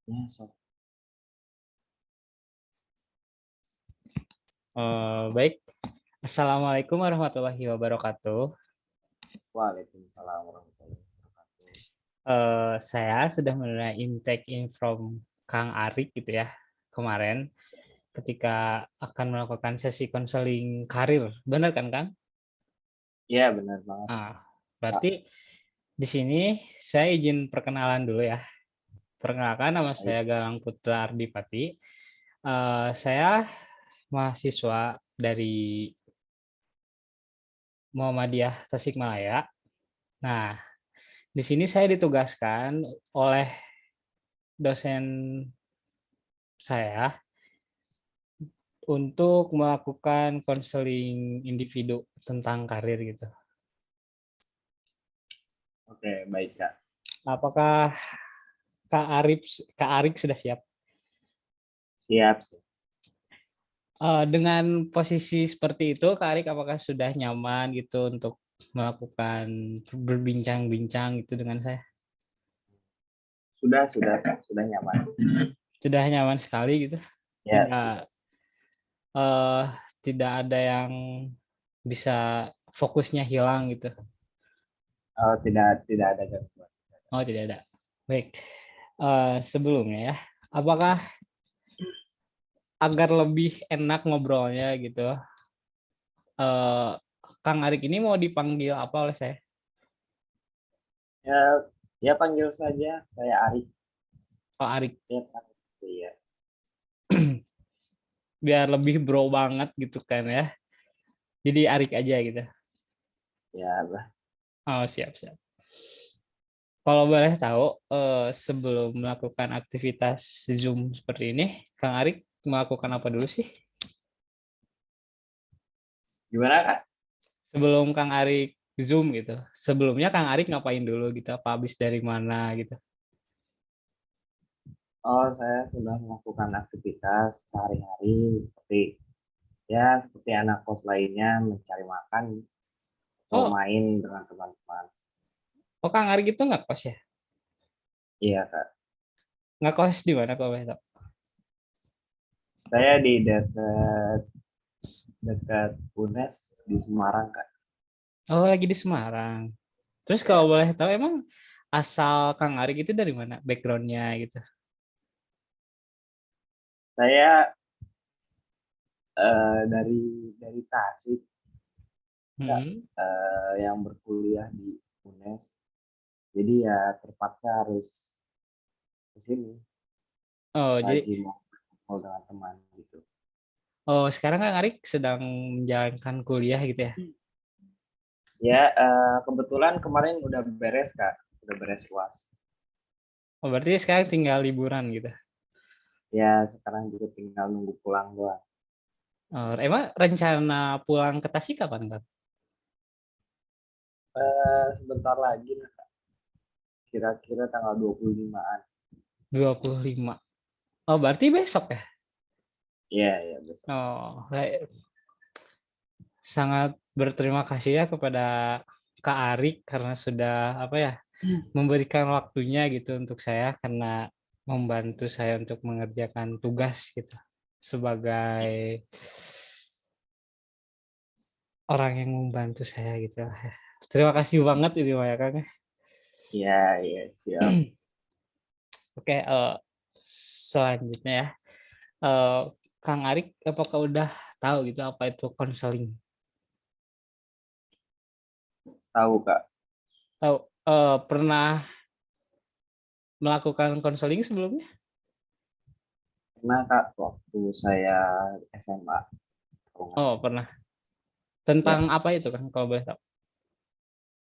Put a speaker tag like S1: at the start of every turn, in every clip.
S1: Ya, so.
S2: Baik, Assalamualaikum warahmatullahi wabarakatuh.
S1: Waalaikumsalam warahmatullahi wabarakatuh.
S2: Saya sudah menerima intake from Kang Arik gitu ya kemarin ketika akan melakukan sesi konseling karir, benar kan Kang?
S1: Iya, benar banget,
S2: Ah,
S1: Kak.
S2: berarti di sini saya izin perkenalan dulu ya. Perkenalkan nama
S1: Baik.
S2: saya Galang Putra Ardipati. Saya mahasiswa dari Muhammadiyah Tasikmalaya. Nah, di sini saya ditugaskan oleh dosen saya untuk melakukan konseling individu tentang karir gitu.
S1: Oke, baik, Kak.
S2: Apakah Kak Arik sudah siap?
S1: Siap, siap.
S2: Dengan posisi seperti itu, Kak Arik apakah sudah nyaman gitu untuk melakukan berbincang-bincang gitu dengan saya?
S1: Sudah, Kak. Sudah nyaman.
S2: Sudah nyaman sekali gitu?
S1: Ya, sudah.
S2: Tidak eh, tidak ada yang bisa fokusnya hilang gitu?
S1: Oh, tidak ada gangguan.
S2: Oh, tidak ada. Baik. Sebelumnya ya, apakah agar lebih enak ngobrolnya gitu, eh, Kang Arik ini mau dipanggil apa oleh saya?
S1: Ya, ya panggil saja saya Arif.
S2: Pak Arik,
S1: Ya, Kak. Iya.
S2: biar lebih bro banget gitu kan ya. Jadi Arik aja gitu.
S1: Ya, lah.
S2: Oh, siap, siap. Kalau boleh tahu, sebelum melakukan aktivitas Zoom seperti ini, Kang Arik melakukan apa dulu sih?
S1: Gimana, Kak?
S2: Sebelum Kang Arik Zoom gitu. Sebelumnya Kang Arik ngapain dulu gitu? Apa habis dari mana gitu?
S1: Oh, saya sudah melakukan aktivitas sehari-hari seperti anak kos lainnya mencari makan atau
S2: Oh,
S1: main dengan teman-teman.
S2: oh Kang Arik itu nggak kos ya?
S1: Iya, Kak.
S2: Nggak kos di mana kalau boleh tahu?
S1: Saya di dekat dekat UNES di Semarang, Kak.
S2: Oh, lagi di Semarang. Terus kalau
S1: Ya.
S2: boleh tahu emang asal Kang Arik itu dari mana? Backgroundnya gitu.
S1: Saya dari Tasik, Kak,
S2: Hmm.
S1: yang berkuliah di UNES. Jadi ya terpaksa harus ke sini
S2: Oh, jadi
S1: lagi mau kumpul dengan teman gitu.
S2: sekarang Kang Arik sedang menjalankan kuliah gitu ya.
S1: Ya, kebetulan kemarin udah beres, Kak. Udah beres UAS.
S2: Oh, berarti sekarang tinggal liburan gitu.
S1: Ya, sekarang juga tinggal nunggu pulang doang.
S2: Oh, emang rencana pulang ke Tasik kapan, Kang?
S1: Sebentar lagi, kira-kira tanggal 25-an.
S2: 25. Oh, berarti besok ya?
S1: Iya, ya besok.
S2: Oh, baik. Sangat berterima kasih ya kepada Kak Arik karena sudah apa ya memberikan waktunya gitu untuk saya karena membantu saya untuk mengerjakan tugas gitu sebagai orang yang membantu saya gitu. Terima kasih banget ini Maya Kang.
S1: Iya, iya, siap.
S2: Oke, selanjutnya ya. Eh, Kang Arik apakah udah tahu gitu apa itu konseling?
S1: Tahu, Kak.
S2: Tahu pernah melakukan konseling sebelumnya?
S1: Karena, Kak, waktu saya SMA, kalau nggak
S2: Oh,
S1: salah.
S2: pernah. Tentang
S1: Ya,
S2: apa itu kan kalau boleh tahu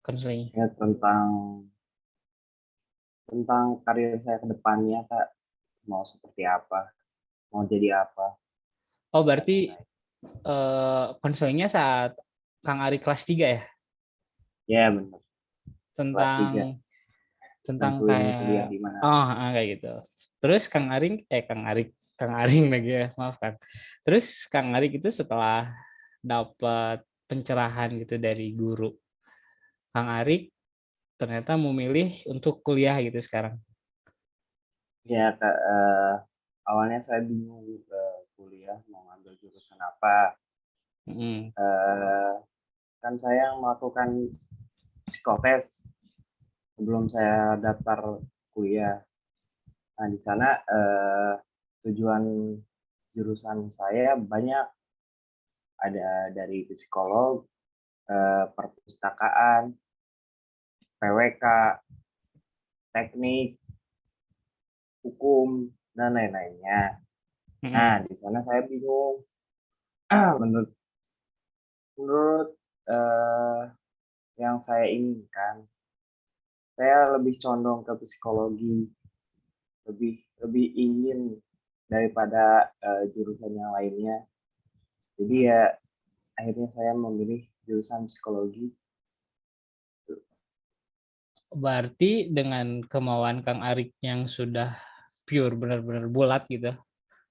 S2: konselingnya?
S1: ya tentang karir saya ke depannya, Kak. Mau seperti apa, mau jadi apa,
S2: Oh,
S1: dan
S2: berarti
S1: lain-lain.
S2: konselingnya saat Kang Ari kelas 3 ya?
S1: Ya, benar. Kelas
S2: Tentang
S1: 3
S2: tentang
S1: tentuin kuliah
S2: kayak
S1: di mana.
S2: kayak gitu. Terus Kang Aring lagi ya, maaf Kang. Terus Kang Arik itu setelah dapat pencerahan gitu dari guru, Kang Arik ternyata memilih untuk kuliah gitu sekarang.
S1: Ya, Kak, awalnya saya bingung kuliah mau ngambil jurusan apa.
S2: Mm.
S1: Eh, kan saya melakukan psikotes sebelum saya daftar kuliah. Nah, di sana tujuan jurusan saya banyak, ada dari psikolog, perpustakaan, PWK, teknik, hukum, dan lain-lainnya. Nah,
S2: Mm.
S1: di sana saya bingung. menurut menurut eh, yang saya inginkan, saya lebih condong ke psikologi, lebih lebih ingin daripada jurusan yang lainnya. Jadi ya akhirnya saya memilih jurusan psikologi.
S2: Berarti dengan kemauan Kang Arik yang sudah pure benar-benar bulat gitu,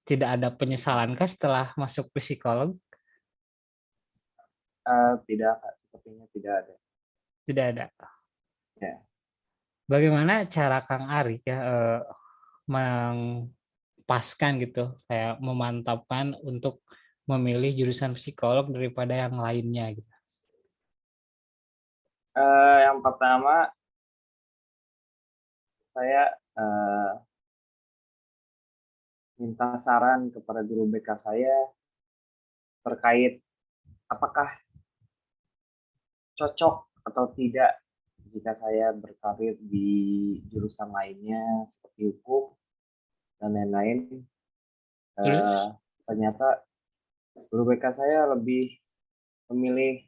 S2: tidak ada penyesalan kah setelah masuk psikolog?
S1: Tidak, Kak, sepertinya tidak ada.
S2: Tidak ada.
S1: Ya.
S2: Bagaimana cara Kang Arik ya mempaskan gitu, kayak memantapkan untuk memilih jurusan psikolog daripada yang lainnya gitu.
S1: Yang pertama, saya minta saran kepada guru BK saya terkait apakah cocok atau tidak jika saya berkarir di jurusan lainnya seperti hukum dan lain-lain. Eh,
S2: Terus,
S1: Ternyata guru BK saya lebih memilih,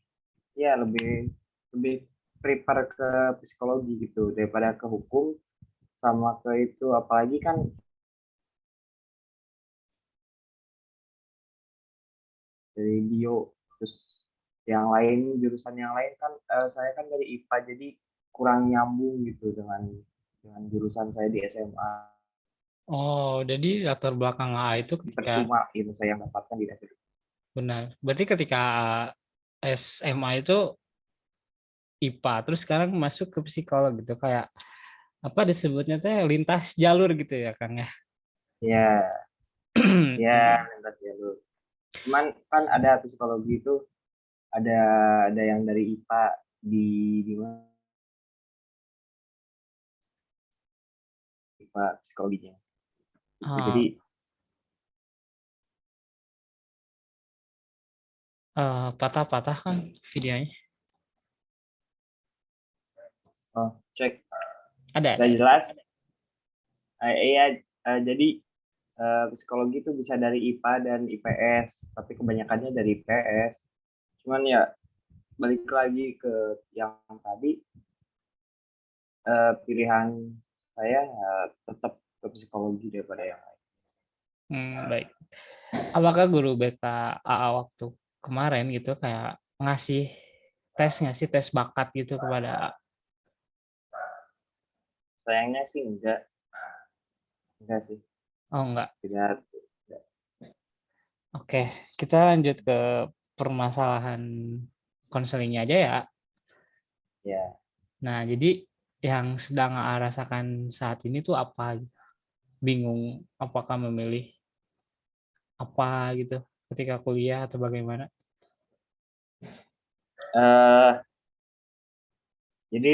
S1: ya lebih lebih prepare ke psikologi gitu daripada ke hukum sama ke itu, apalagi kan dari bio, terus yang lain, jurusan yang lain kan saya kan dari IPA, jadi kurang nyambung gitu dengan jurusan saya di SMA.
S2: oh jadi latar belakang AA itu ketika
S1: Percuma ilmu saya yang dapatkan di SMA.
S2: benar. Berarti ketika SMA itu IPA, terus sekarang masuk ke psikolog gitu, kayak apa disebutnya teh lintas jalur gitu ya Kang ya.
S1: Ya, ya lintas jalur. Cuman kan ada psikologi itu, ada ada yang dari IPA di mana IPA psikologinya. Itu jadi
S2: Oh, patah-patah kan videonya.
S1: cek
S2: Ada.
S1: nggak jelas. Iya, jadi psikologi itu bisa dari IPA dan IPS, tapi kebanyakannya dari IPS. Cuman ya balik lagi ke yang tadi, pilihan saya tetap ke psikologi daripada yang lain.
S2: Baik. Apakah guru BK AA waktu kemarin gitu kayak ngasih tes bakat gitu kepada
S1: Sayangnya sih enggak sih,
S2: oh enggak.
S1: tidak. Tidak.
S2: Oke, kita lanjut ke permasalahan konselingnya aja ya.
S1: Ya,
S2: Nah, jadi yang sedang AA rasakan saat ini tuh apa gitu? Bingung apakah memilih apa gitu ketika kuliah atau bagaimana?
S1: eh, jadi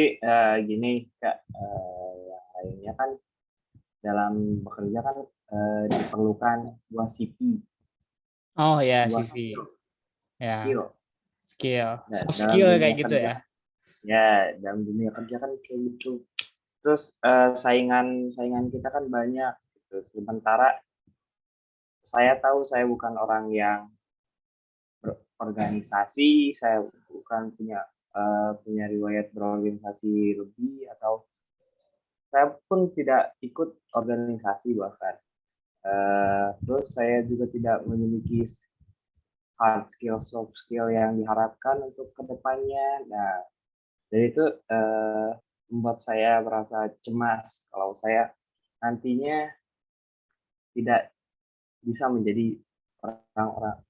S1: gini Kak, yang lainnya kan dalam bekerja kan diperlukan sebuah CV,
S2: Oh ya,
S1: sebuah
S2: CV.
S1: skill,
S2: Ya,
S1: skill.
S2: skill.
S1: Nah,
S2: Soft
S1: dalam
S2: skill
S1: dunia
S2: kayak gitu
S1: kerja,
S2: ya.
S1: ya dalam dunia kerja kan kayak gitu. Terus saingan saingan kita kan banyak gitu. Sementara saya tahu saya bukan orang yang berorganisasi, saya bukan punya riwayat berorganisasi lebih, atau saya pun tidak ikut organisasi bahkan. Terus saya juga tidak memiliki hard skill, soft skill yang diharapkan untuk kedepannya. Nah, jadi itu membuat saya merasa cemas kalau saya nantinya tidak bisa menjadi orang-orang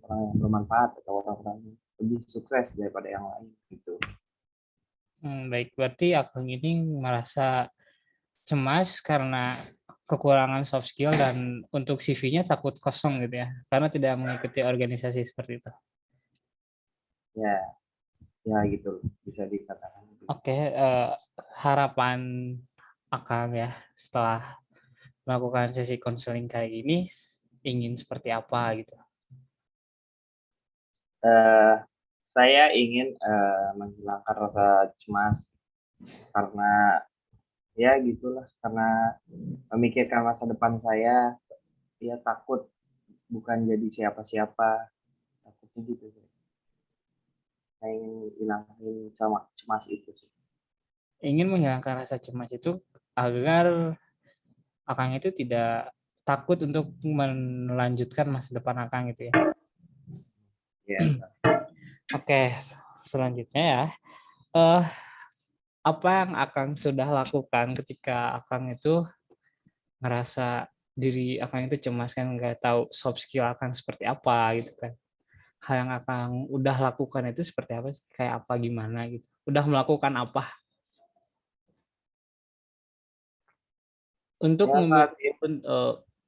S1: yang bermanfaat atau orang-orang yang lebih sukses daripada yang lain gitu.
S2: Baik, berarti Akang ini merasa cemas karena kekurangan soft skill dan untuk CV-nya takut kosong gitu ya, karena tidak mengikuti organisasi seperti itu.
S1: Ya, ya gitu bisa dikatakan.
S2: Oke, harapan Akang ya setelah melakukan sesi konseling kayak gini ingin seperti apa gitu.
S1: Eh, saya ingin menghilangkan rasa cemas karena ya gitulah, karena memikirkan masa depan saya, ya takut bukan jadi siapa-siapa, takutnya gitu sih. Saya ingin hilangin sama cemas itu sih.
S2: Ingin menghilangkan rasa cemas itu agar Akang itu tidak takut untuk melanjutkan masa depan Akang gitu ya.
S1: Ya,
S2: Oke, selanjutnya ya. Eh, apa yang Akang sudah lakukan ketika Akang itu ngerasa diri Akang itu cemas kan nggak tahu soft skill Akang seperti apa gitu kan. Hal yang Akang udah lakukan itu seperti apa sih? Kayak apa gimana gitu. Udah melakukan apa untuk
S1: ya saat ini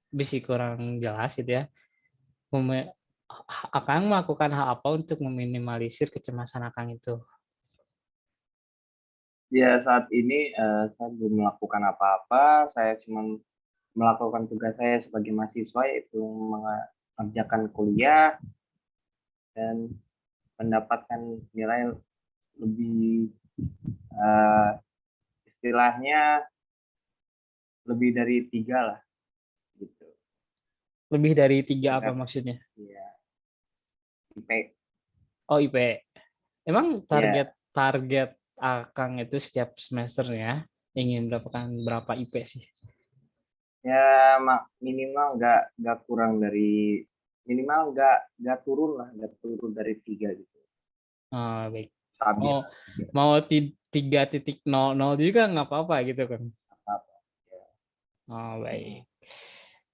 S2: bisa kurang jelas gitu ya. Meme- Akang melakukan hal apa untuk meminimalisir kecemasan Akang itu?
S1: saya belum melakukan apa-apa. Saya cuma melakukan tugas saya sebagai mahasiswa, yaitu mengerjakan kuliah dan mendapatkan nilai lebih, eh, istilahnya lebih dari 3 lah gitu.
S2: Lebih dari 3 apa
S1: Tingkat
S2: maksudnya?
S1: ya IP.
S2: Oh, IP. Emang target
S1: Ya,
S2: target Akang itu setiap semesternya ingin mendapatkan berapa IP sih?
S1: ya minimal nggak kurang dari, minimal nggak turun lah, nggak turun dari 3 gitu.
S2: Oh, baik.
S1: Stabil
S2: Mau
S1: lah, 3
S2: mau 3.00 juga nggak apa-apa gitu kan?
S1: apa-apa. Ya.
S2: Oh, baik.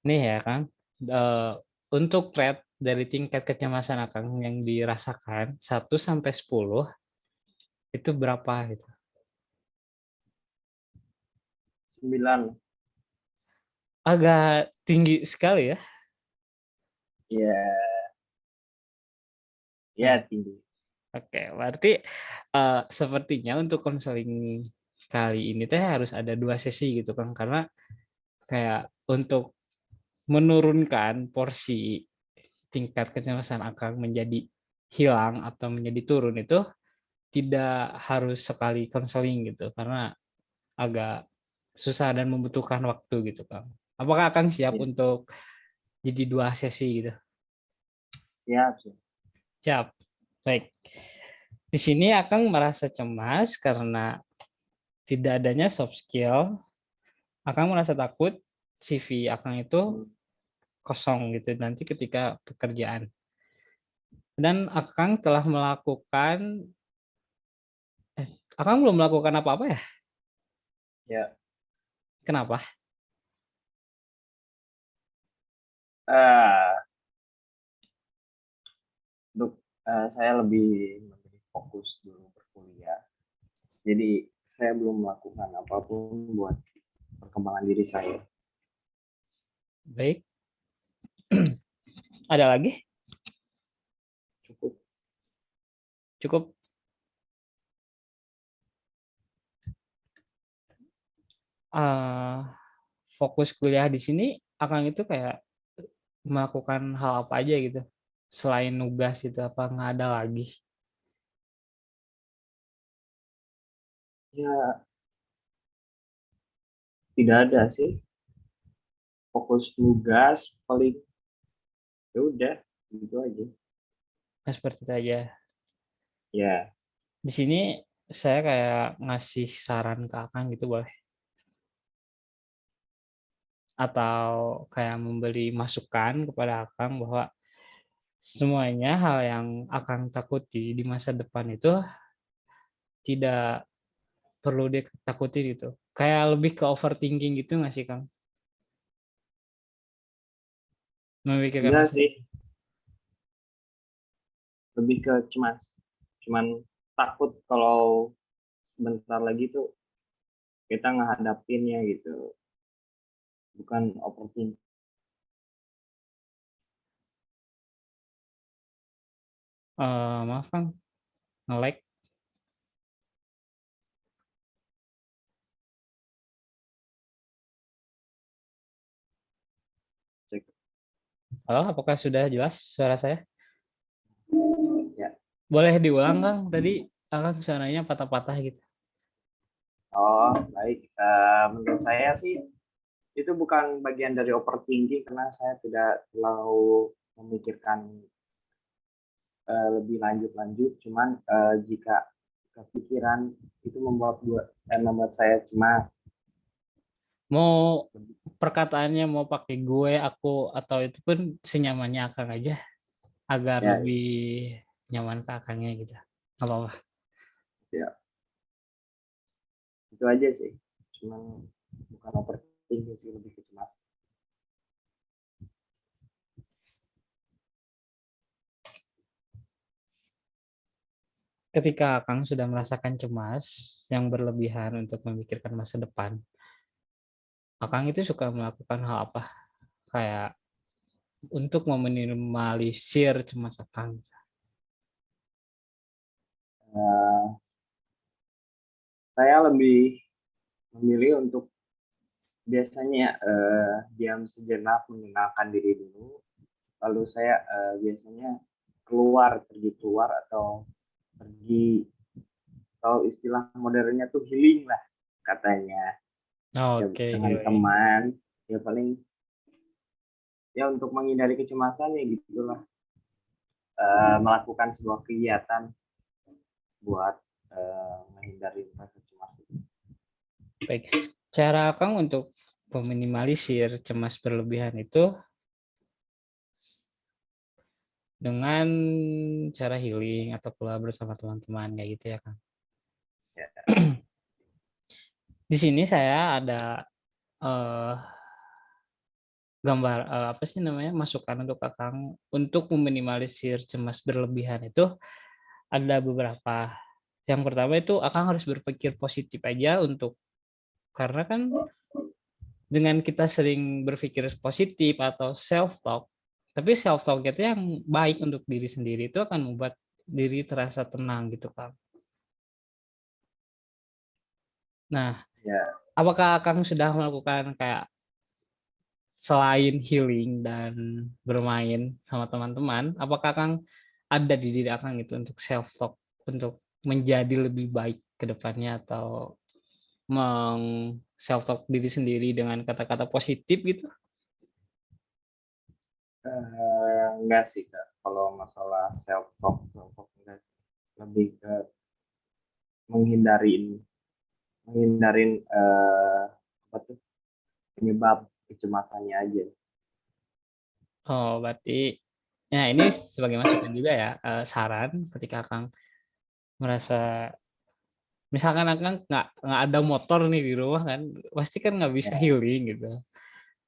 S2: Nih ya kan, eh, untuk rate dari tingkat kecemasan Akang yang dirasakan 1 sampai 10 itu berapa gitu?
S1: 9.
S2: Agak tinggi sekali ya.
S1: Ya,
S2: Nah,
S1: ya tinggi.
S2: oke, berarti sepertinya untuk konseling kali ini teh harus ada 2 sesi gitu kan, karena kayak untuk menurunkan porsi tingkat kecemasan Akang menjadi hilang atau menjadi turun itu tidak harus sekali konseling gitu, karena agak susah dan membutuhkan waktu gitu kan. Apakah Akang siap
S1: Ya,
S2: untuk jadi 2 sesi gitu?
S1: siap sih.
S2: Siap. Baik. Di sini Akang merasa cemas karena tidak adanya soft skill. Akang merasa takut CV Akang itu
S1: Hmm.
S2: kosong gitu nanti ketika pekerjaan. Dan Akang telah melakukan, Akang belum melakukan apa-apa ya?
S1: Ya,
S2: Kenapa?
S1: eh untuk saya lebih memilih fokus dulu berkuliah. Jadi saya belum melakukan apapun buat perkembangan diri saya.
S2: Baik. Ada lagi?
S1: Cukup.
S2: Cukup. eh, Fokus kuliah di sini Akang itu kayak melakukan hal apa aja gitu selain nugas itu, apa nggak ada lagi?
S1: Ya, tidak ada sih. Fokus tugas paling, ya udah gitu aja.
S2: Nah, seperti itu aja.
S1: Ya,
S2: Di sini saya kayak ngasih saran ke Akang gitu boleh, atau kayak memberi masukan kepada Akang bahwa semuanya hal yang Akang takuti di masa depan itu tidak perlu ditakuti gitu. Kayak lebih ke overthinking gitu nggak sih Kang? Memikirkan
S1: enggak
S2: masa
S1: sih,
S2: depan.
S1: lebih ke cemas. Cuman takut kalau bentar lagi tuh kita ngehadapinnya gitu. bukan overthinking.
S2: Maaf Kang, nge-lag.
S1: Cek.
S2: Halo, apakah sudah jelas suara saya?
S1: Ya.
S2: Boleh diulang Kang, tadi Kang suaranya patah-patah gitu.
S1: Oh, baik. Menurut saya sih itu bukan bagian dari overthinking karena saya tidak terlalu memikirkan lebih lanjut. Cuman jika kepikiran itu membuat saya cemas.
S2: Mau perkataannya mau pakai gue, aku, atau itu pun senyamannya Akang aja, agar
S1: Ya,
S2: lebih nyaman ke Akangnya gitu. Nggak apa-apa.
S1: ya, itu aja sih. Cuman bukan overthinking sih, lebih ke cemas.
S2: Ketika Akang sudah merasakan cemas yang berlebihan untuk memikirkan masa depan, Akang itu suka melakukan hal apa? Kayak untuk meminimalisir cemas Akang.
S1: Eh, saya lebih memilih untuk biasanya diam sejenak, menenangkan diri dulu. Lalu saya biasanya pergi keluar atau pergi, atau istilah modernnya tuh healing lah katanya, ya,
S2: Oke,
S1: dengan
S2: healing.
S1: teman, ya paling ya untuk menghindari kecemasan ya gitulah, melakukan sebuah kegiatan buat menghindari rasa cemas itu.
S2: Baik. Cara Akang untuk meminimalisir cemas berlebihan itu dengan cara healing atau keluar bersama teman-teman kayak gitu ya Kang.
S1: Ya,
S2: Di sini saya ada eh, gambar apa sih namanya masukan untuk Akang untuk meminimalisir cemas berlebihan itu ada beberapa. Yang pertama itu Akang harus berpikir positif aja untuk karena kan dengan kita sering berpikir positif atau self talk, tapi self talk itu yang baik untuk diri sendiri itu akan membuat diri terasa tenang gitu Kang. Nah,
S1: ya,
S2: apakah Akang sudah melakukan kayak selain healing dan bermain sama teman-teman, apakah Kang ada di diri Akang gitu untuk self talk untuk menjadi lebih baik ke depannya atau meng self talk diri sendiri dengan kata-kata positif gitu?
S1: enggak sih Kak, kalau masalah self talk enggak sih. Lebih ke menghindarin menghindarin apa tuh, penyebab kecemasannya aja.
S2: Oh, berarti ya ini sebagai masukan juga ya, saran ketika Akang merasa misalkan Akang nggak ada motor nih di rumah kan, pasti kan nggak bisa
S1: Ya,
S2: healing gitu.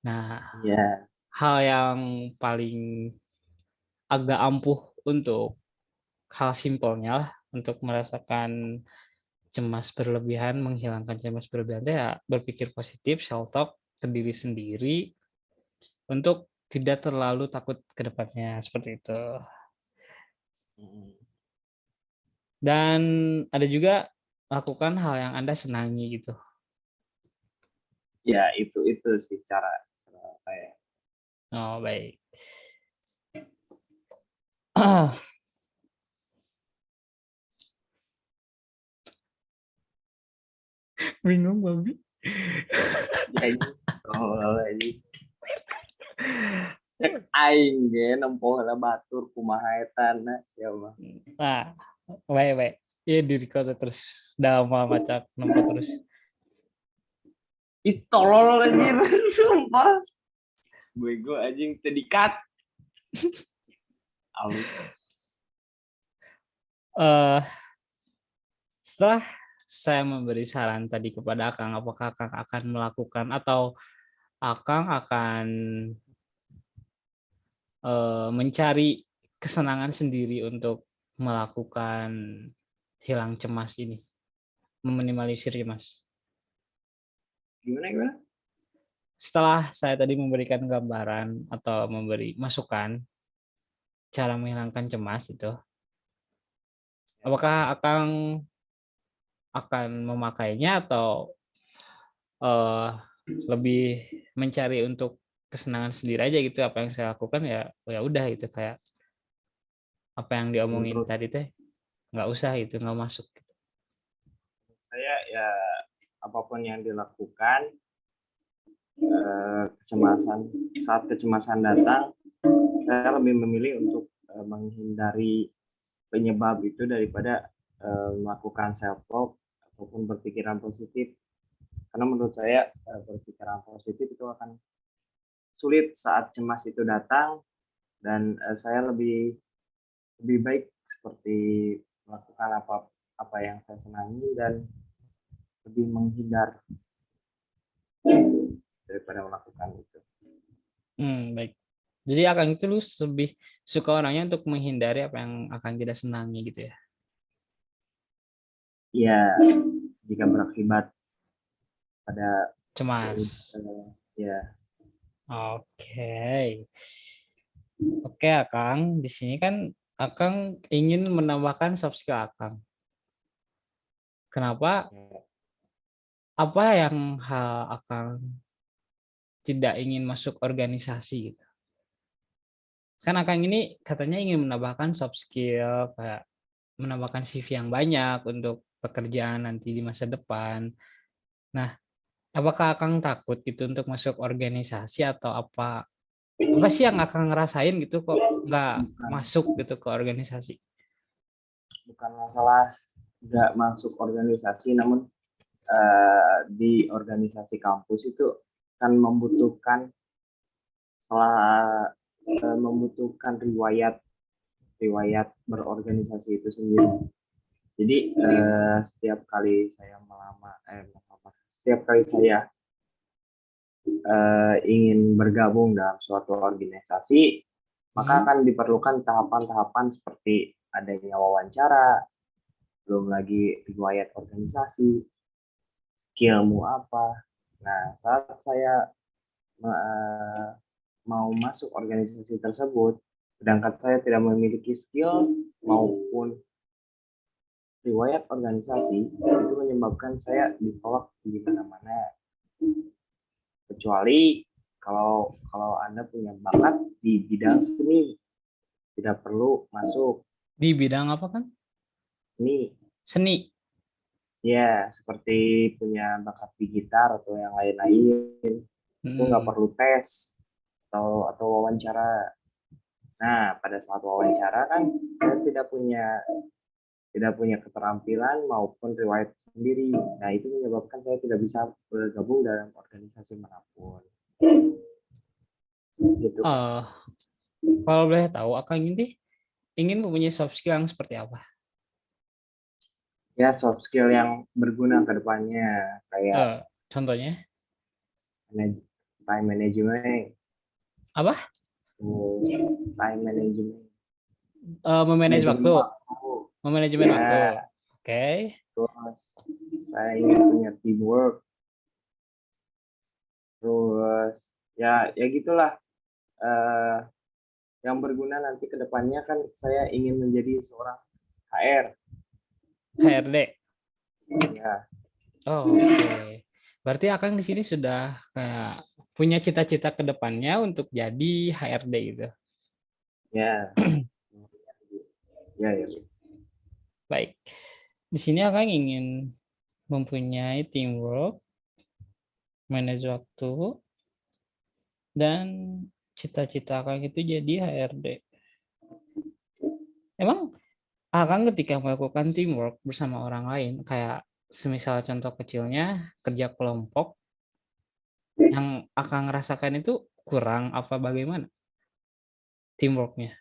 S2: Nah,
S1: iya.
S2: hal yang paling agak ampuh untuk hal simpelnya lah untuk merasakan cemas berlebihan, menghilangkan cemas berlebihan itu ya berpikir positif, self talk ke diri sendiri untuk tidak terlalu takut ke depannya seperti itu.
S1: Mm.
S2: Dan ada juga lakukan hal yang Anda senangi gitu.
S1: Ya, itu sih cara saya.
S2: Oh, baik. Bingung, Babi.
S1: Ya ini, oh ini cek aing ge nempo heula batur kumaha eta na ya mah.
S2: Nah, baik, baik. Iya diri kau terus dama macak nempo terus.
S1: Ih tolol anjir sumpah. Bego anjing teu dikat. Alus.
S2: Eh, setelah saya memberi saran tadi kepada Akang, apakah Akang akan melakukan atau Akang akan mencari kesenangan sendiri untuk melakukan hilang cemas ini, meminimalisir cemas.
S1: Gimana gimana?
S2: setelah saya tadi memberikan gambaran atau memberi masukan cara menghilangkan cemas itu, apakah akan memakainya atau eh, lebih mencari untuk kesenangan sendiri aja gitu? Apa yang saya lakukan ya ya udah gitu, kayak apa yang diomongin
S1: Menurut
S2: tadi teh nggak usah gitu, nggak masuk gitu.
S1: saya ya apapun yang dilakukan, kecemasan saat kecemasan datang, saya lebih memilih untuk menghindari penyebab itu daripada melakukan self talk ataupun berpikiran positif. Karena menurut saya berpikiran positif itu akan sulit saat cemas itu datang, dan saya lebih lebih baik seperti melakukan apa apa yang saya senangi dan lebih menghindar daripada melakukan itu.
S2: Baik. Jadi akan itu lu lebih suka orangnya untuk menghindari apa yang akan tidak senangi gitu ya.
S1: Ya, jika berakibat pada
S2: Cemas.
S1: ya.
S2: Oke. Oke, Akang. Di sini kan Akang ingin menambahkan soft skill Akang. Kenapa? Apa yang hal Akang tidak ingin masuk organisasi gitu? Kan Akang ini katanya ingin menambahkan soft skill, kayak menambahkan CV yang banyak untuk pekerjaan nanti di masa depan. Nah, apakah Akang takut gitu untuk masuk organisasi atau apa? Apa sih yang Akang ngerasain gitu kok nggak
S1: bukan
S2: masuk gitu ke organisasi?
S1: bukan masalah nggak masuk organisasi, namun di organisasi kampus itu kan membutuhkan riwayat riwayat berorganisasi itu sendiri. Jadi setiap kali saya setiap kali saya ingin bergabung dalam suatu organisasi, maka
S2: Hmm?
S1: akan diperlukan tahapan-tahapan seperti adanya wawancara, belum lagi riwayat organisasi, skillmu apa. Nah, saat saya mau masuk organisasi tersebut, sedangkan saya tidak memiliki skill maupun riwayat organisasi, itu menyebabkan saya ditolak di mana-mana. Kecuali kalau kalau Anda punya bakat di bidang seni, tidak perlu masuk
S2: Di bidang apa kan?
S1: seni.
S2: Seni.
S1: Ya, seperti punya bakat di gitar atau yang lain-lain, itu nggak
S2: Hmm.
S1: perlu tes atau wawancara. Nah, pada saat wawancara kan saya tidak punya keterampilan maupun riwayat sendiri. Nah, itu menyebabkan saya tidak bisa bergabung dalam organisasi manapun. Gitu, Kak.
S2: Oh, kalau boleh tahu, Akang ini ingin mempunyai soft skill yang seperti apa?
S1: Ya, soft skill yang berguna ke depannya, kayak
S2: Contohnya
S1: time management,
S2: apa?
S1: time management,
S2: Memanage
S1: manajemen
S2: waktu,
S1: waktu.
S2: memanajemen
S1: Ya,
S2: waktu. Oke.
S1: terus saya ingin punya teamwork, terus ya gitulah. eh, yang berguna nanti ke depannya kan saya ingin menjadi seorang HR.
S2: HRD.
S1: Ya,
S2: Oh, oke. Berarti Akang di sini sudah kayak punya cita-cita ke depannya untuk jadi HRD gitu.
S1: ya, ya, ya.
S2: Baik. Di sini Akang ingin mempunyai teamwork, manage waktu, dan cita-cita Akang itu jadi HRD. Emang Akang ketika melakukan teamwork bersama orang lain, kayak semisal contoh kecilnya kerja kelompok, yang Akang rasakan itu kurang apa bagaimana teamworknya?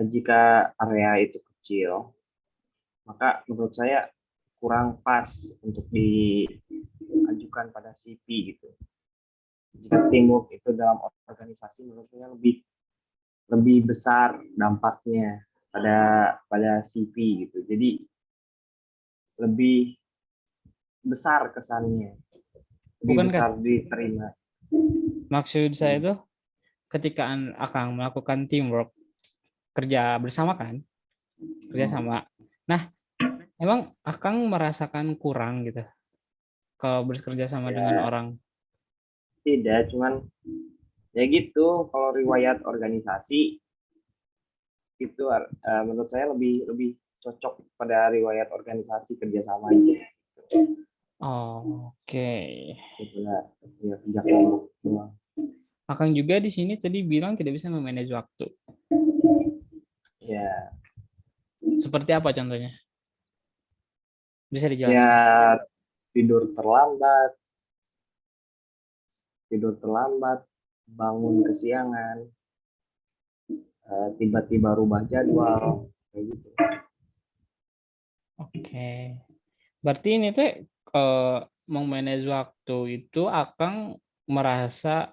S1: Jika area itu kecil, maka menurut saya kurang pas untuk diajukan pada CV gitu. Jika teamwork itu dalam organisasi, menurut saya lebih lebih besar dampaknya pada pada CV gitu. Jadi lebih besar kesannya. lebih
S2: Bukan kan?
S1: besar diterima.
S2: Maksud saya itu ketika Akang melakukan teamwork, kerja bersama kan, kerja sama. Nah, emang Akang merasakan kurang gitu kalau bekerja sama dengan
S1: Ya
S2: orang.
S1: tidak, cuman ya gitu. Kalau riwayat organisasi itu menurut saya lebih lebih cocok pada riwayat organisasi kerjasama aja.
S2: Oke.
S1: Gitu lah, ya kerja kelompok doang.
S2: Akang juga di sini tadi bilang tidak bisa memanage waktu.
S1: Ya,
S2: Seperti apa contohnya? Bisa
S1: ya
S2: dijelaskan?
S1: tidur terlambat, bangun kesiangan, tiba-tiba rubah jadwal, kayak gitu.
S2: Oke. Berarti ini teh memanage waktu itu Akang merasa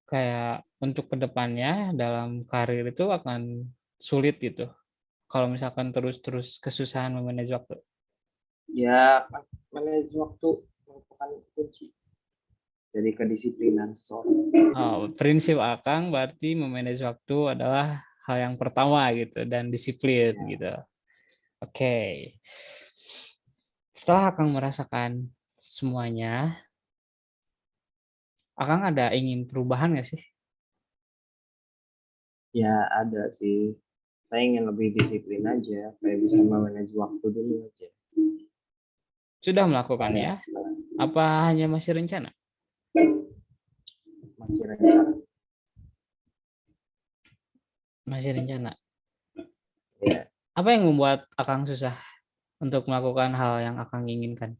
S2: kayak untuk kedepannya dalam karir itu akan sulit gitu. Kalau misalkan terus-terus kesusahan memanage waktu.
S1: Ya, manage waktu merupakan kunci dari kedisiplinan seseorang.
S2: Oh, prinsip Akang berarti memanage waktu adalah hal yang pertama gitu dan disiplin
S1: Ya,
S2: gitu. Oke. Setelah Akang merasakan semuanya, Akang ada ingin perubahan nggak sih?
S1: ya ada sih. Saya ingin lebih disiplin aja, kayak bisa memanage waktu dulu aja.
S2: Sudah melakukannya?
S1: Supaya
S2: Apa hanya masih rencana?
S1: masih rencana.
S2: Masih rencana.
S1: Ya,
S2: Apa yang membuat Akang susah untuk melakukan hal yang Akang inginkan?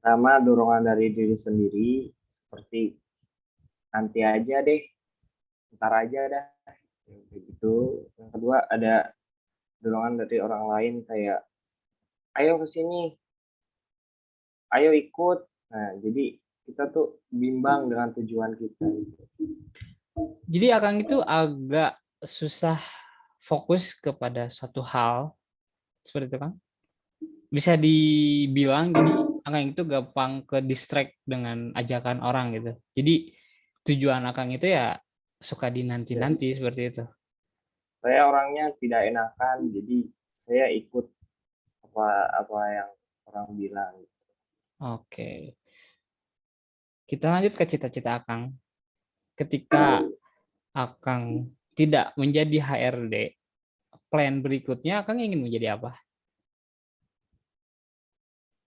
S1: pertama dorongan dari diri sendiri, seperti nanti aja deh, ntar aja dah, kayak gitu. Yang kedua ada dorongan dari orang lain kayak, ayo ke sini, ayo ikut. Nah, jadi kita tuh bimbang dengan tujuan kita.
S2: Jadi Akang itu agak susah fokus kepada suatu hal seperti itu kan? Bisa dibilang jadi Akang itu gampang ke distract dengan ajakan orang gitu. Jadi tujuan Akang itu ya suka dinanti-nanti seperti itu.
S1: Saya orangnya tidak enakan, jadi saya ikut apa apa yang orang bilang.
S2: Oke, kita lanjut ke cita-cita Akang. Ketika Akang tidak menjadi HRD, plan berikutnya Akang ingin menjadi apa?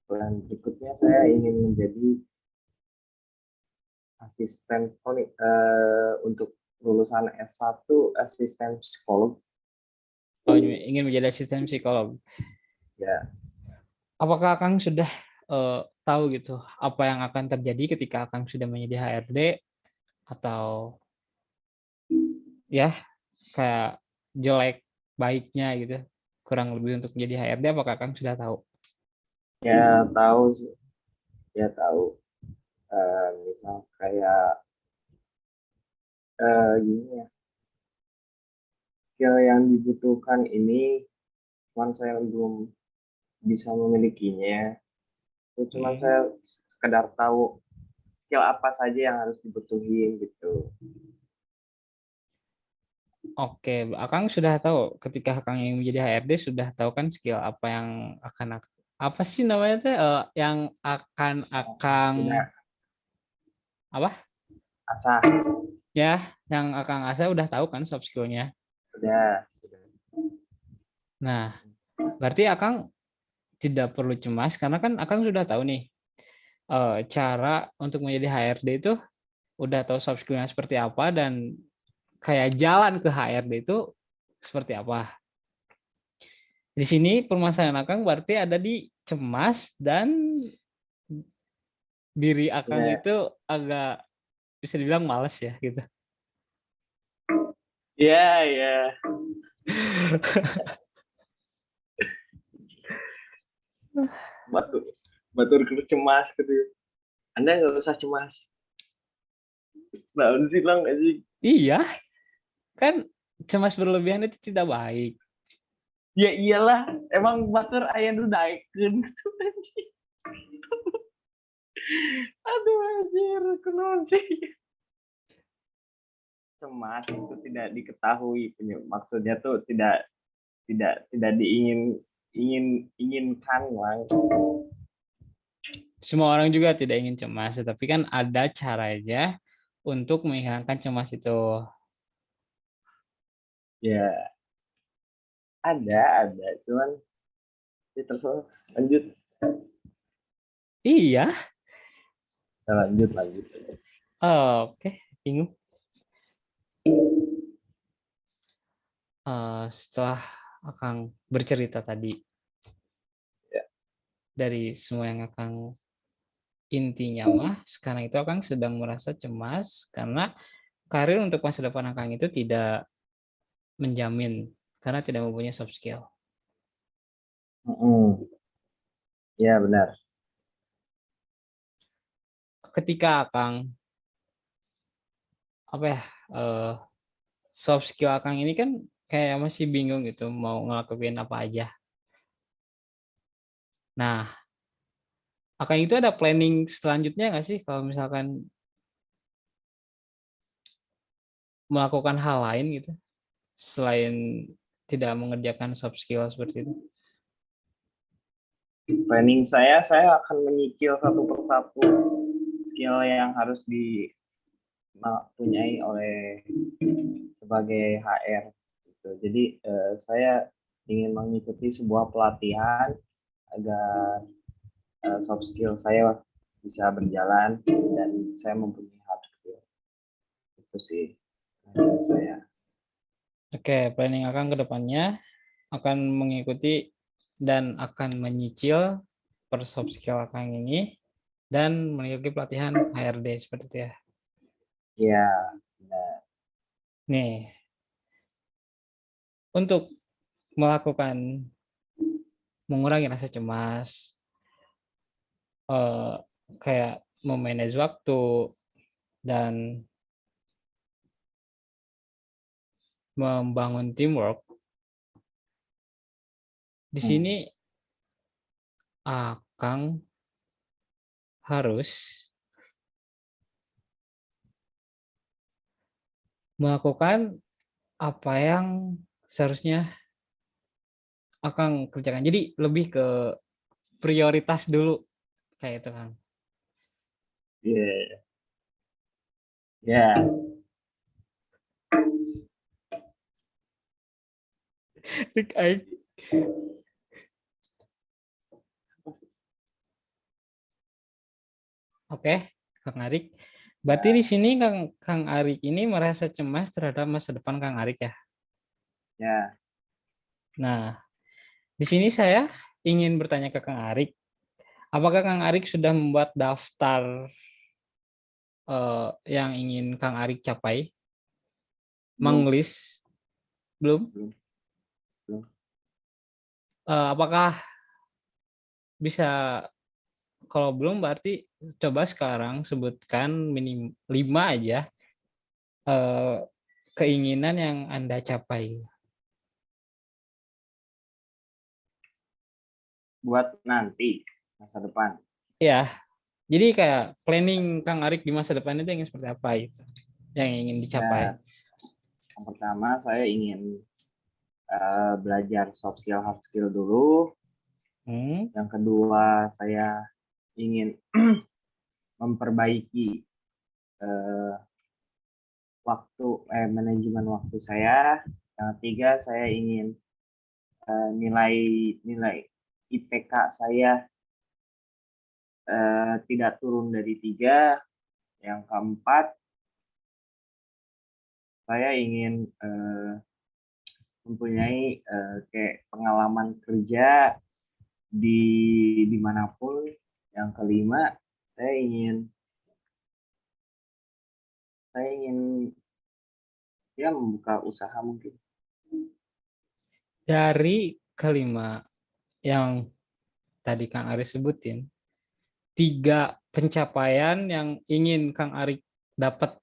S1: Dan berikutnya saya ingin menjadi asisten untuk lulusan S1 asisten psikolog.
S2: Oh, ingin menjadi asisten psikolog.
S1: Ya,
S2: Apakah Akang sudah tahu gitu apa yang akan terjadi ketika Akang sudah menjadi HRD atau ya kayak jelek baiknya gitu kurang lebih untuk menjadi HRD apakah Akang sudah tahu?
S1: ya tahu sih. Ya tahu. Misal kayak gini ya, skill yang dibutuhkan ini, cuman saya belum bisa memilikinya. Itu cuman
S2: Hmm.
S1: saya sekedar tahu skill apa saja yang harus dibutuhin gitu.
S2: Oke, Akang sudah tahu ketika Akang yang menjadi HRD sudah tahu kan skill apa yang akan apa sih namanya teh yang akan Akang
S1: Sudah
S2: apa
S1: asah,
S2: ya yang Akang asah udah tahu kan soft skillnya.
S1: sudah.
S2: Nah, berarti Akang tidak perlu cemas karena kan Akang sudah tahu nih cara untuk menjadi HRD itu udah tahu soft skill-nya seperti apa dan kayak jalan ke HRD itu seperti apa. Di sini permasalahan Akang berarti ada di cemas dan diri Akang
S1: Ya,
S2: itu agak bisa dibilang males ya gitu.
S1: ya, ya. Batur, batur cemas gitu. Anda nggak usah cemas. Nah, sih lang aja.
S2: Iya, kan cemas berlebihan itu tidak baik.
S1: Ya iyalah, emang batur ayah nu daekeun. Aduh anjir, kunaon sih? Cemas itu tidak diketahui maksudnya tuh tidak inginkan lah.
S2: Semua orang juga tidak ingin cemas, tapi kan ada caranya untuk menghilangkan cemas itu.
S1: Ya ada cuman ya terus lanjut.
S2: Iya,
S1: Ya, lanjut.
S2: oke, bingung. Setelah Akang bercerita tadi
S1: Ya.
S2: dari semua yang Akang intinya mah sekarang itu Akang sedang merasa cemas karena karir untuk masa depan Akang itu tidak menjamin karena tidak mempunyai soft skill.
S1: Ya benar.
S2: Ketika Akang apa ya eh, soft skill Akang ini kan kayak masih bingung gitu mau ngelakuin apa aja. Nah, Akang itu ada planning selanjutnya nggak sih kalau misalkan melakukan hal lain gitu selain tidak mengerjakan soft skill seperti itu?
S1: Planning saya akan menyicil satu persatu skill yang harus dipunyai oleh sebagai HR gitu. Jadi saya ingin mengikuti sebuah pelatihan agar soft skill saya bisa berjalan dan saya mempunyai hard skill. Itu sih saya.
S2: Oke, planning Akang ke depannya akan mengikuti dan akan menyicil per soft skill Akang ini dan mengikuti pelatihan HRD seperti itu ya.
S1: Ya, nah,
S2: Nih, untuk melakukan mengurangi rasa cemas, eh, kayak memanage waktu dan membangun teamwork, di sini Akang harus melakukan apa yang seharusnya Akang kerjakan. Jadi lebih ke prioritas dulu kayak itu Kang.
S1: ya, ya,
S2: Oke, Kang Arik. Berarti di sini Kang Arik ini merasa cemas terhadap masa depan Kang Arik ya.
S1: ya.
S2: Nah, di sini saya ingin bertanya ke Kang Arik, apakah Kang Arik sudah membuat daftar yang ingin Kang Arik capai?
S1: Belum,
S2: Mengelis? Belum?
S1: belum, belum.
S2: Apakah bisa, kalau belum berarti coba sekarang sebutkan minim 5 aja eh, keinginan yang Anda capai.
S1: Buat nanti masa depan.
S2: Ya, jadi kayak planning Kang Arik di masa depan itu yang seperti apa itu yang ingin dicapai.
S1: Ya, yang pertama saya ingin belajar soft skill, hard skill dulu.
S2: Hmm.
S1: Yang kedua, saya ingin memperbaiki eh, manajemen waktu saya. Yang ketiga, saya ingin nilai nilai IPK saya tidak turun dari 3. Yang keempat, saya ingin mempunyai kayak pengalaman kerja di dimanapun. Yang kelima, saya ingin saya ingin ya membuka usaha mungkin.
S2: Dari kelima yang tadi Kang Arik sebutin, 3 pencapaian yang ingin Kang Arik dapat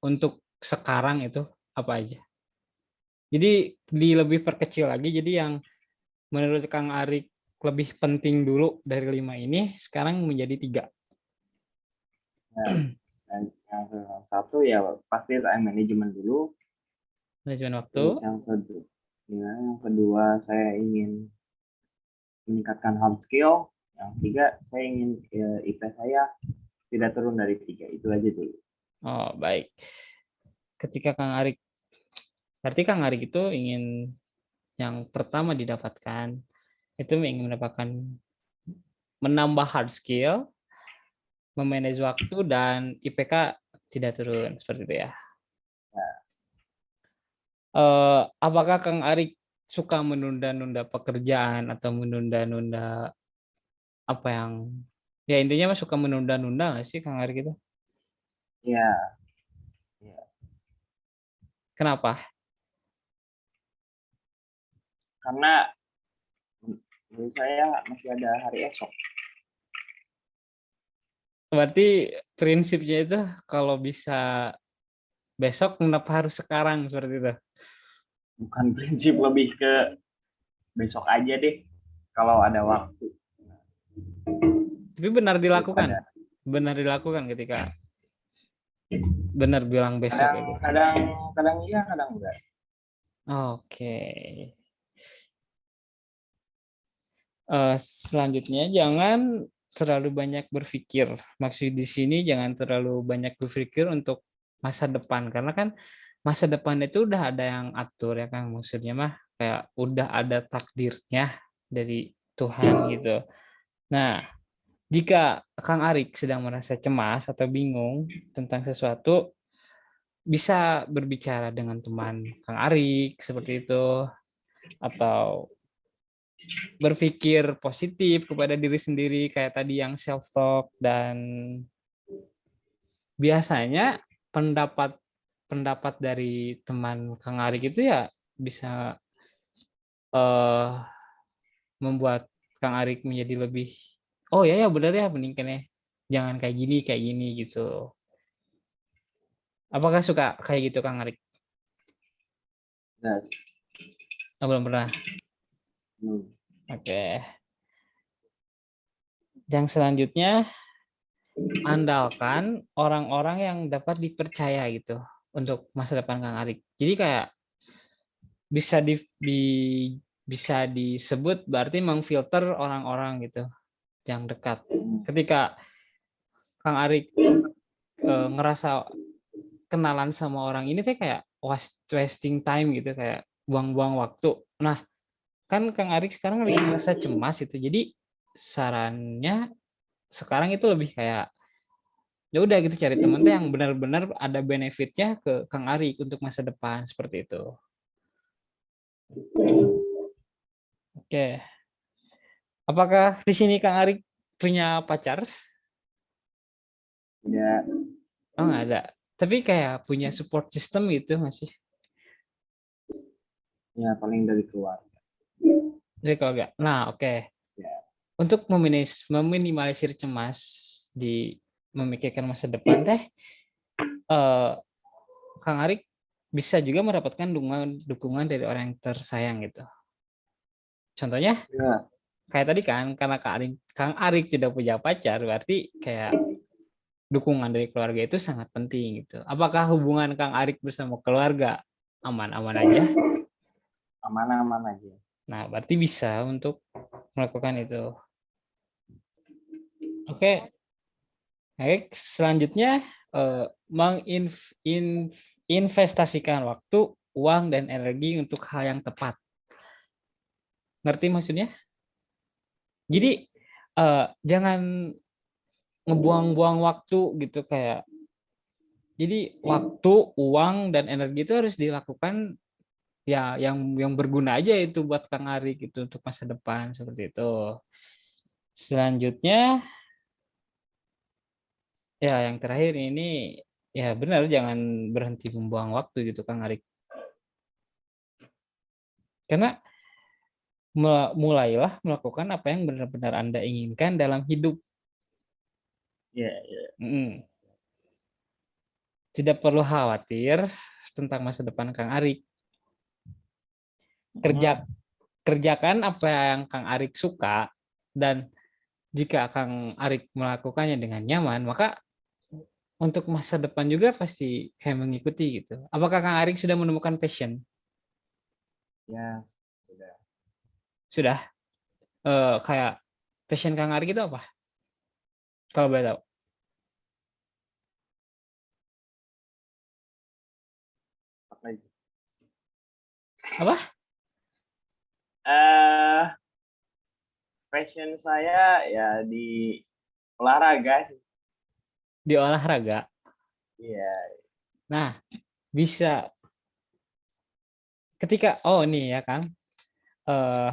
S2: untuk sekarang itu apa aja? Jadi lebih perkecil lagi. Jadi yang menurut Kang Arik lebih penting dulu dari 5 ini sekarang menjadi 3.
S1: Nah, dan yang satu ya pasti time management dulu.
S2: Manajemen waktu.
S1: Terus yang kedua saya ingin meningkatkan hard skill. Yang ketiga saya ingin IP saya tidak turun dari 3. Itu aja dulu.
S2: Oh, baik. Ketika Kang Arik, berarti Kang Arik itu ingin yang pertama didapatkan, itu ingin mendapatkan menambah hard skill, memanage waktu, dan IPK tidak turun, seperti itu ya. Apakah Kang Arik suka menunda-nunda pekerjaan atau menunda-nunda apa yang, ya intinya mah suka menunda-nunda nggak sih Kang Arik itu?
S1: Ya, ya.
S2: Kenapa?
S1: Karena menurut saya masih ada hari esok.
S2: Berarti prinsipnya itu kalau bisa besok kenapa harus sekarang, seperti itu?
S1: Bukan prinsip, lebih ke besok aja deh kalau ada waktu.
S2: Tapi benar dilakukan,
S1: Daripada
S2: benar dilakukan ketika benar bilang besok itu.
S1: kadang iya, kadang enggak.
S2: Oke. Selanjutnya jangan terlalu banyak berpikir. Maksud di sini jangan terlalu banyak berpikir untuk masa depan, karena kan masa depan itu udah ada yang atur ya Kang. Maksudnya mah kayak udah ada takdirnya dari Tuhan gitu. Nah, jika Kang Arik sedang merasa cemas atau bingung tentang sesuatu, bisa berbicara dengan teman Kang Arik seperti itu, atau berpikir positif kepada diri sendiri kayak tadi yang self talk. Dan biasanya pendapat pendapat dari teman Kang Arik itu ya bisa eh, membuat Kang Arik menjadi lebih, oh ya ya benar ya, mending ya jangan kayak gini gitu. Apakah suka kayak gitu Kang Arik?
S1: Nah,
S2: Oh, belum pernah.
S1: hmm.
S2: Oke. Yang selanjutnya, andalkan orang-orang yang dapat dipercaya gitu untuk masa depan Kang Arik. Jadi kayak bisa bisa disebut berarti memfilter orang-orang gitu yang dekat. Ketika Kang Arik ngerasa kenalan sama orang ini tuh kayak wasting time gitu, kayak buang-buang waktu. Nah, kan Kang Arik sekarang lagi ngerasa cemas itu. Jadi sarannya sekarang itu lebih kayak ya udah gitu, cari temen tuh yang benar-benar ada benefitnya ke Kang Arik untuk masa depan, seperti itu. Oke. Apakah di sini Kang Arik punya pacar?
S1: Ya,
S2: Oh, nggak ada. Tapi kayak punya support system gitu masih.
S1: ya paling dari keluarga.
S2: Jadi kalau nggak, nah oke.
S1: Ya,
S2: Untuk meminimalisir cemas di memikirkan masa depan deh, eh, Kang Arik bisa juga mendapatkan dukungan dari orang yang tersayang gitu. Contohnya
S1: ya,
S2: kayak tadi kan, karena Kang Arik tidak punya pacar, berarti kayak dukungan dari keluarga itu sangat penting gitu. Apakah hubungan Kang Arik bersama keluarga aman-aman aja?
S1: aman-aman aja.
S2: Nah, berarti bisa untuk melakukan itu. Oke, baik. Selanjutnya menginvestasikan waktu, uang, dan energi untuk hal yang tepat. Ngerti maksudnya? Jadi jangan ngebuang-buang waktu gitu kayak. Jadi waktu, uang, dan energi itu harus dilakukan ya yang berguna aja itu buat Kang Ari gitu untuk masa depan, seperti itu. Selanjutnya ya yang terakhir ini, ya benar, jangan berhenti membuang waktu gitu Kang Ari. Karena mulailah melakukan apa yang benar-benar Anda inginkan dalam hidup.
S1: Ya, ya.
S2: Tidak perlu khawatir tentang masa depan Kang Ari. Kerja kerjakan apa yang Kang Arik suka, dan jika Kang Arik melakukannya dengan nyaman, maka untuk masa depan juga pasti kayak mengikuti gitu. Apakah Kang Arik sudah menemukan passion?
S1: Ya, sudah.
S2: Sudah. Kayak passion Kang Arik itu apa? Kalau boleh tahu.
S1: Apa itu?
S2: Apa?
S1: Eh, passion saya ya di olahraga sih.
S2: Di olahraga.
S1: Iya,
S2: Nah, bisa ketika nih ya Kang, eh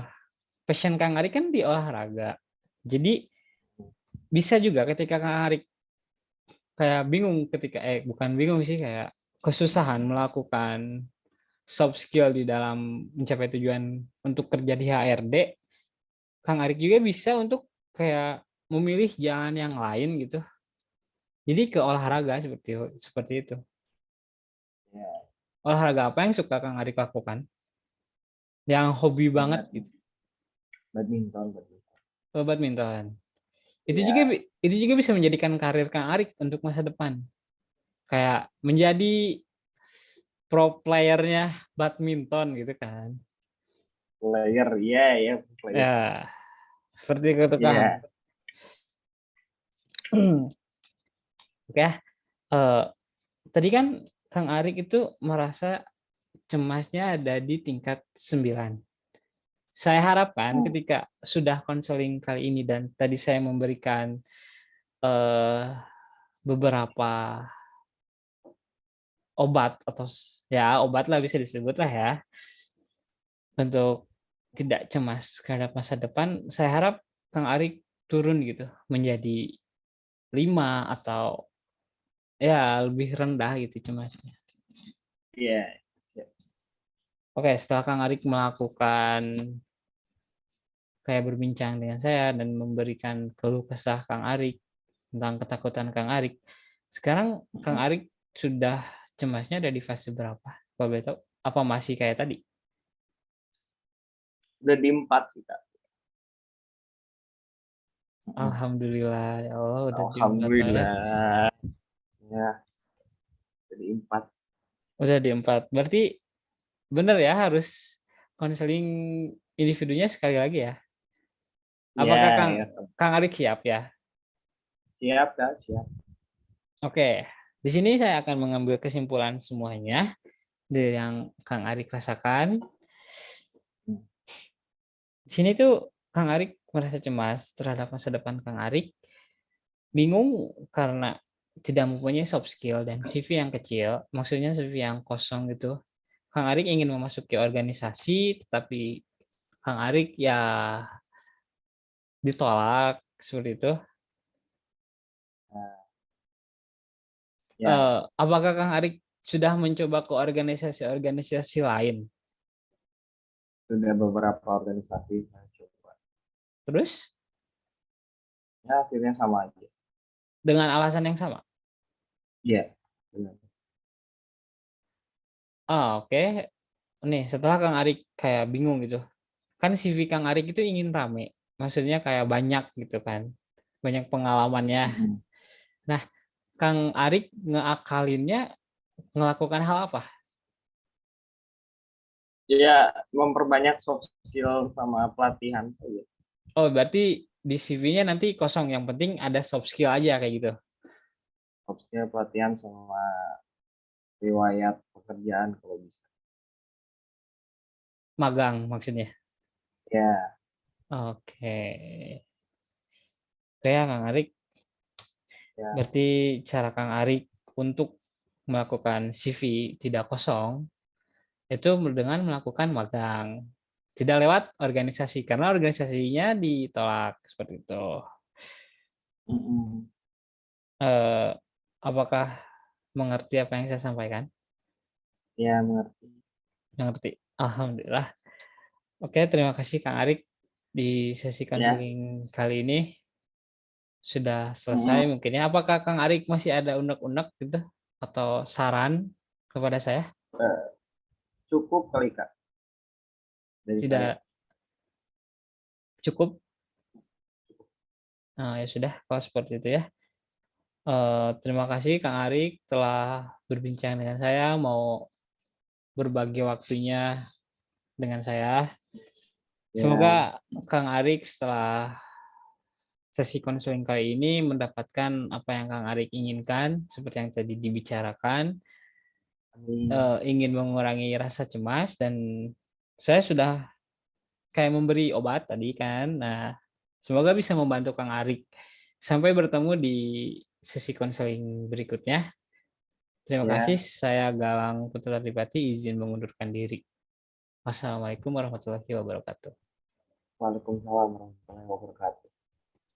S2: passion Kang Arik kan di olahraga. Jadi bisa juga ketika Kang Arik kayak bingung ketika bukan bingung sih, kayak kesusahan melakukan soft skill di dalam mencapai tujuan untuk kerja di HRD, Kang Arik juga bisa untuk kayak memilih jalan yang lain gitu. Jadi ke olahraga seperti itu.
S1: ya.
S2: Olahraga apa yang suka Kang Arik lakukan? Yang hobi banget
S1: Bad-
S2: gitu.
S1: Badminton, badminton.
S2: Badminton.
S1: Iya,
S2: Itu juga bisa menjadikan karir Kang Arik untuk masa depan. Kayak menjadi pro playernya badminton gitu kan.
S1: player, iya, ya, player.
S2: Ya, seperti itu Kang.
S1: Iya,
S2: Oke, eh, tadi kan Kang Arik itu merasa cemasnya ada di tingkat 9. Saya harapkan
S1: hmm,
S2: ketika sudah konseling kali ini dan tadi saya memberikan eh, beberapa obat atau ya obat lah bisa disebut lah ya untuk tidak cemas terhadap masa depan, saya harap Kang Arik turun gitu menjadi 5 atau ya lebih rendah gitu cemasnya.
S1: iya, iya.
S2: Oke, setelah Kang Arik melakukan kayak berbincang dengan saya dan memberikan keluh kesah Kang Arik tentang ketakutan Kang Arik, sekarang Kang Arik sudah cemasnya ada di fase berapa? Kalau boleh tahu, apa masih kayak tadi?
S1: Udah di 4 kita.
S2: Alhamdulillah ya Allah udah di 4 ya.
S1: Alhamdulillah. Ya, jadi 4.
S2: Udah di 4. Berarti bener ya harus konseling individunya sekali lagi ya.
S1: Ya,
S2: Apakah Kang
S1: ya.
S2: Kang Arik siap ya?
S1: Siap, Kak, siap.
S2: Oke. Di sini saya akan mengambil kesimpulan semuanya dari yang Kang Arik rasakan. Di sini tuh Kang Arik merasa cemas terhadap masa depan Kang Arik, bingung karena tidak mempunyai soft skill dan CV yang kecil, maksudnya CV yang kosong gitu. Kang Arik ingin memasuki organisasi, tetapi Kang Arik ya ditolak seperti itu.
S1: Nah, ya,
S2: Apakah Kang Arik sudah mencoba ke organisasi-organisasi lain?
S1: sudah beberapa organisasi saya coba.
S2: Terus
S1: Ya, hasilnya sama aja.
S2: dengan alasan yang sama?
S1: Iya, benar.
S2: Oke. Nih, setelah Kang Arik kayak bingung gitu. Kan CV Kang Arik itu ingin rame. Maksudnya kayak banyak gitu kan. Banyak pengalamannya.
S1: Mm-mm.
S2: Nah, Kang Arik ngeakalinnya ngelakukan hal apa?
S1: Ya, memperbanyak soft skill sama pelatihan saja.
S2: Oh, berarti di CV-nya nanti kosong. Yang penting ada soft skill aja kayak gitu.
S1: Soft skill, pelatihan, sama riwayat pekerjaan kalau bisa.
S2: Magang maksudnya.
S1: Ya,
S2: Oke. Oke ya, Kang Arik.
S1: ya.
S2: Berarti cara Kang Arik untuk melakukan CV tidak kosong itu dengan melakukan magang. Tidak lewat organisasi karena organisasinya ditolak seperti itu.
S1: Mm-mm.
S2: Eh, apakah mengerti apa yang saya sampaikan?
S1: Ya, mengerti.
S2: Mengerti. Alhamdulillah. Oke, terima kasih Kang Arik di sesi
S1: Ya.
S2: konseling kali ini sudah selesai
S1: Mm-mm.
S2: mungkin ya. Apakah Kang Arik masih ada unek-unek gitu atau saran kepada saya?
S1: Eh, Cukup kali, Kak, dari
S2: Tidak
S1: saya.
S2: cukup? Nah, ya sudah kalau seperti itu ya. Terima kasih Kang Arik telah berbincang dengan saya, mau berbagi waktunya dengan saya.
S1: Ya,
S2: Semoga Kang Arik setelah sesi konseling kali ini mendapatkan apa yang Kang Arik inginkan, seperti yang tadi dibicarakan,
S1: amin.
S2: ingin mengurangi rasa cemas, dan saya sudah kayak memberi obat tadi kan. Nah, semoga bisa membantu Kang Arik. Sampai bertemu di sesi konseling berikutnya. Terima kasih,
S1: Ya,
S2: saya Galang Putra Tripati izin mengundurkan diri. Wassalamualaikum warahmatullahi wabarakatuh.
S1: waalaikumsalam warahmatullahi wabarakatuh.